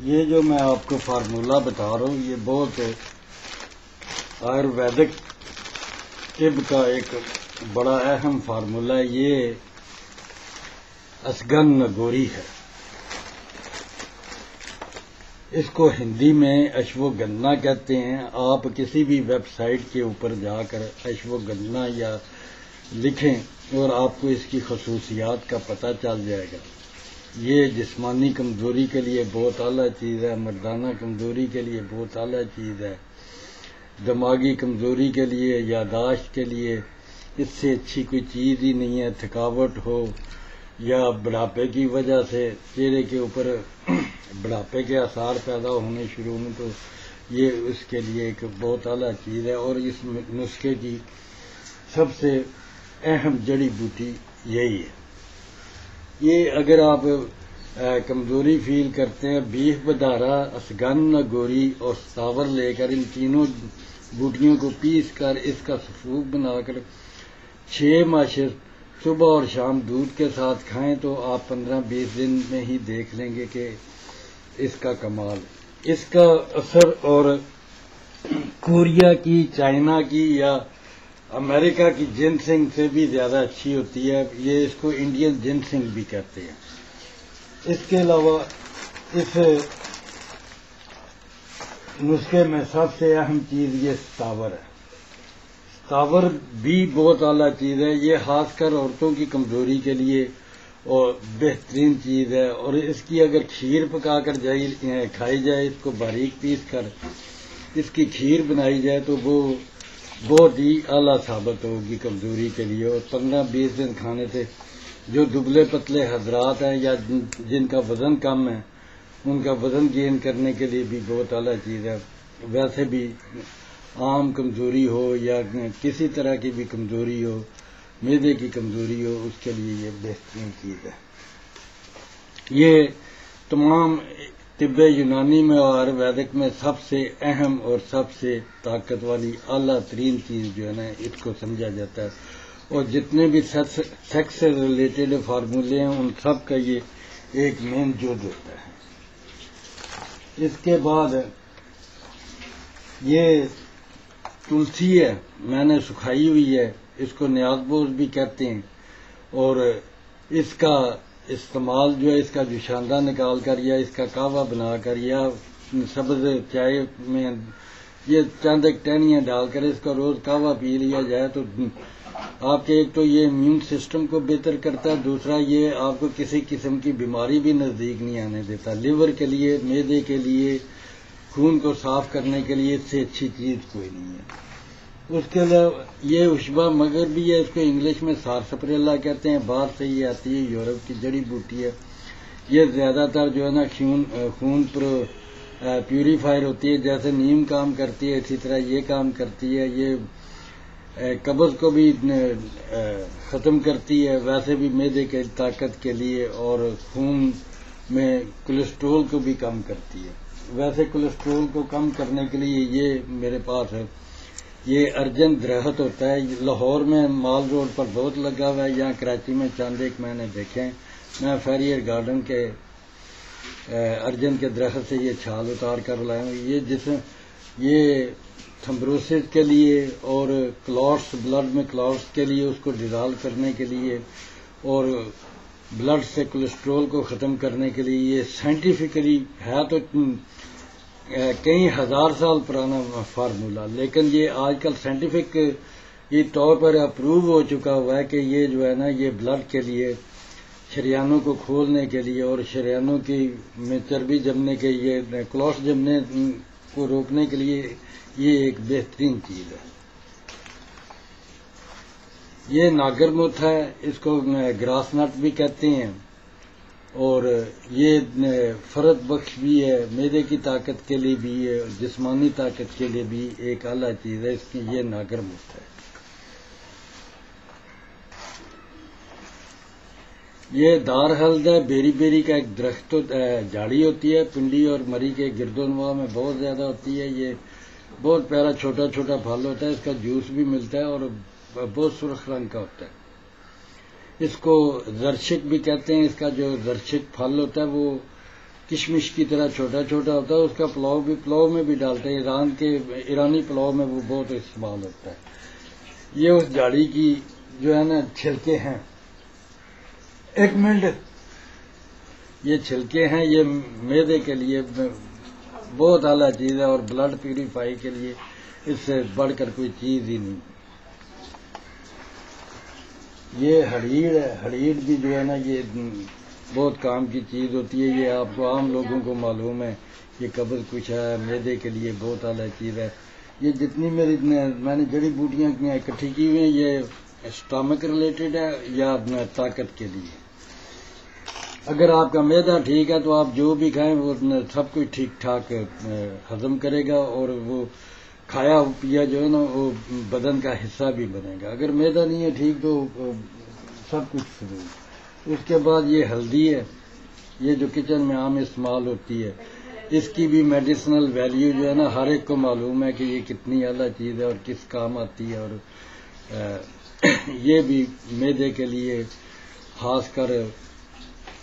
یہ جو میں آپ کو فارمولہ بتا رہا ہوں یہ بہت آیورویدک طب کا ایک بڑا اہم فارمولہ ہے. یہ اسگن نگوری ہے. اس کو ہندی میں اشوگندھا کہتے ہیں. آپ کسی بھی ویب سائٹ کے اوپر جا کر اشوگندھا یا لکھیں اور آپ کو اس کی خصوصیات کا پتہ چل جائے گا. یہ جسمانی کمزوری کے لیے بہت اعلیٰ چیز ہے، مردانہ کمزوری کے لیے بہت اعلیٰ چیز ہے، دماغی کمزوری کے لیے، یادداشت کے لیے اس سے اچھی کوئی چیز ہی نہیں ہے. تھکاوٹ ہو یا بڑھاپے کی وجہ سے چہرے کے اوپر بڑھاپے کے آثار پیدا ہونے شروع ہوں تو یہ اس کے لیے ایک بہت اعلیٰ چیز ہے. اور اس نسخے کی سب سے اہم جڑی بوٹی یہی ہے. یہ اگر آپ کمزوری فیل کرتے ہیں، بیف بدارا، اسگن نگوری اور ستاور لے کر ان تینوں بوٹیوں کو پیس کر اس کا سفوک بنا کر 6 ماشر صبح اور شام دودھ کے ساتھ کھائیں تو آپ 15-20 دن میں ہی دیکھ لیں گے کہ اس کا کمال. اس کا اثر اور کوریا کی، چائنا کی یا امریکہ کی جنسنگ سے بھی زیادہ اچھی ہوتی ہے. یہ اس کو انڈین جنسنگ بھی کہتے ہیں. اس کے علاوہ اس نسخے میں سب سے اہم چیز یہ ستاور ہے. ستاور بھی بہت اعلیٰ چیز ہے. یہ خاص کر عورتوں کی کمزوری کے لیے اور بہترین چیز ہے. اور اس کی اگر کھیر پکا کر کھائی جائے، اس کو باریک پیس کر اس کی کھیر بنائی جائے تو وہ بہت ہی اعلیٰ ثابت ہوگی کمزوری کے لیے. اور 15-20 دن کھانے سے جو دبلے پتلے حضرات ہیں یا جن کا وزن کم ہے ان کا وزن گین کرنے کے لیے بھی بہت اعلیٰ چیز ہے. ویسے بھی عام کمزوری ہو یا کسی طرح کی بھی کمزوری ہو، معدے کی کمزوری ہو، اس کے لیے یہ بہترین چیز ہے. یہ تمام طب یونانی میں اور آیورویدک میں سب سے اہم اور سب سے طاقت والی اعلیٰ ترین چیز جو ہے نا اس کو سمجھا جاتا ہے. اور جتنے بھی سیکس سے ریلیٹڈ فارمولے ہیں ان سب کا یہ ایک مین جز ہوتا ہے. اس کے بعد یہ تلسی ہے، میں نے سکھائی ہوئی ہے. اس کو نیاز بوز بھی کہتے ہیں. اور اس کا استعمال جو ہے اس کا جوشاندہ نکال کر یا اس کا کہوہ بنا کر یا سبز چائے میں یہ چند ایک ٹہنیاں ڈال کر اس کا روز کہوہ پی لیا جائے تو آپ کے ایک تو یہ امیون سسٹم کو بہتر کرتا ہے، دوسرا یہ آپ کو کسی قسم کی بیماری بھی نزدیک نہیں آنے دیتا. لیور کے لیے، معدے کے لیے، خون کو صاف کرنے کے لیے اس سے اچھی چیز کوئی نہیں ہے. اس کے علاوہ یہ اشبا مگر بھی ہے. اس کو انگلش میں سارسپریلا کہتے ہیں. باہر سے یہ آتی ہے، یورپ کی جڑی بوٹی ہے. یہ زیادہ تر جو ہے نا خون پیوریفائر ہوتی ہے. جیسے نیم کام کرتی ہے اسی طرح یہ کام کرتی ہے. یہ قبض کو بھی ختم کرتی ہے، ویسے بھی معدے کے طاقت کے لیے، اور خون میں کولیسٹرول کو بھی کم کرتی ہے. ویسے کولیسٹرول کو کم کرنے کے لیے یہ میرے پاس ہے. یہ ارجن درخت ہوتا ہے. لاہور میں مال روڈ پر بہت لگا ہوا ہے. یہاں کراچی میں چند ایک میں نے دیکھے ہیں. میں فیریئر گارڈن کے ارجن کے درخت سے یہ چھال اتار کر لایا ہوں. یہ تھمبروسس کے لیے اور کلاٹس، بلڈ میں کلاٹس کے لیے اس کو ڈیزالو کرنے کے لیے اور بلڈ سے کولیسٹرول کو ختم کرنے کے لیے یہ سائنٹیفکلی ہے تو کئی ہزار سال پرانا فارمولہ، لیکن یہ آج کل سائنٹیفک طور پر اپروو ہو چکا ہوا ہے کہ یہ جو ہے نا یہ بلڈ کے لیے، شریانوں کو کھولنے کے لیے اور شریانوں کی میں چربی جمنے کے، یہ کلاٹس جمنے کو روکنے کے لیے یہ ایک بہترین چیز ہے. یہ ناگر مت ہے. اس کو گراس نٹ بھی کہتے ہیں. اور یہ فرد بخش بھی ہے، معدے کی طاقت کے لیے بھی ہے، جسمانی طاقت کے لیے بھی ایک اعلیٰ چیز ہے. اس کی یہ ناگر مت ہے. یہ دار ہلد ہے. بیری کا ایک درخت جھاڑی ہوتی ہے. پنڈی اور مری کے گرد و نواح میں بہت زیادہ ہوتی ہے. یہ بہت پیارا چھوٹا چھوٹا پھل ہوتا ہے. اس کا جوس بھی ملتا ہے اور بہت سرخ رنگ کا ہوتا ہے. اس کو زرشک بھی کہتے ہیں. اس کا جو زرشک پھل ہوتا ہے وہ کشمش کی طرح چھوٹا چھوٹا ہوتا ہے، اس کا پلاؤ میں بھی ڈالتے ہیں، ایرانی پلاؤ میں وہ بہت استعمال ہوتا ہے۔ یہ اس جھاڑی کی جو ہے نا چھلکے ہیں، ایک منٹ، یہ چھلکے ہیں، یہ معدے کے لیے بہت اعلیٰ چیز ہے، اور بلڈ پیوریفائی کے لیے اس سے بڑھ کر کوئی چیز ہی نہیں۔ یہ ہڑیڑ ہے، ہڑیڑ بھی جو ہے نا یہ بہت کام کی چیز ہوتی ہے، یہ آپ کو عام لوگوں کو معلوم ہے، یہ قبض کشا ہے، معدے کے لیے بہت اعلیٰ چیز ہے۔ یہ جتنی میں نے جڑی بوٹیاں اکٹھی کی ہوئی ہیں، یہ اسٹامک ریلیٹڈ ہے یا طاقت کے لیے۔ اگر آپ کا معدہ ٹھیک ہے تو آپ جو بھی کھائیں وہ سب کچھ ٹھیک ٹھاک ہضم کرے گا، اور وہ کھایا پیا جو ہے نا وہ بدن کا حصہ بھی بنے گا۔ اگر معدہ نہیں ہے ٹھیک تو سب کچھ فضول۔ اس کے بعد یہ ہلدی ہے، یہ جو کچن میں عام استعمال ہوتی ہے، اس کی بھی میڈیسنل ویلیو جو ہے نا ہر ایک کو معلوم ہے کہ یہ کتنی اعلیٰ چیز ہے اور کس کام آتی ہے، اور یہ بھی معدے کے لیے خاص کر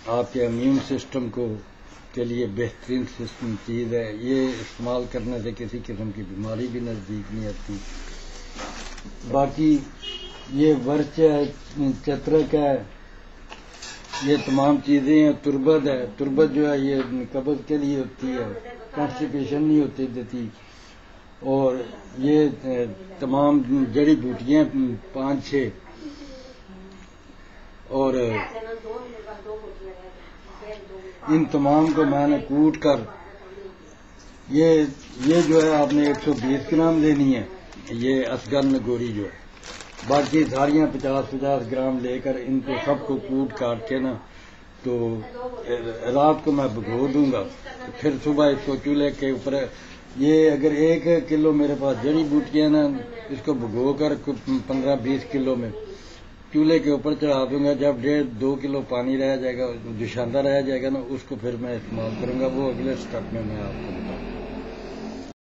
آپ کے امیون سسٹم کے لیے بہترین سسٹم چیز ہے۔ یہ استعمال کرنے سے کسی قسم کی بیماری بھی نزدیک نہیں آتی۔ باقی یہ ورچ ہے، چترک ہے، یہ تمام چیزیں ہیں۔ تربت ہے، تربت جو ہے یہ قبض کے لیے ہوتی ہے، کانسٹیپیشن نہیں ہوتی دیتی۔ اور یہ تمام جڑی بوٹیاں 5-6، اور ان تمام کو میں نے کوٹ کر یہ جو ہے آپ نے 120 گرام لینی ہے، یہ اصغر نگوری جو ہے، باقی ساریاں 50-50 گرام لے کر ان کو سب کو کوٹ کاٹ کے نا تو رات کو میں بھگو دوں گا، پھر صبح اس کو چولہے کے اوپر، یہ اگر 1 کلو میرے پاس جڑی بوٹیاں نا، اس کو بھگو کر 15-20 کلو میں چولہے کے اوپر چڑھا دوں گا۔ جب 1.5-2 کلو پانی رہ جائے گا، جوشاندہ رہ جائے گا نا، اس کو پھر میں استعمال کروں گا، وہ اگلے سٹیپ میں آپ کو بتاؤں گا۔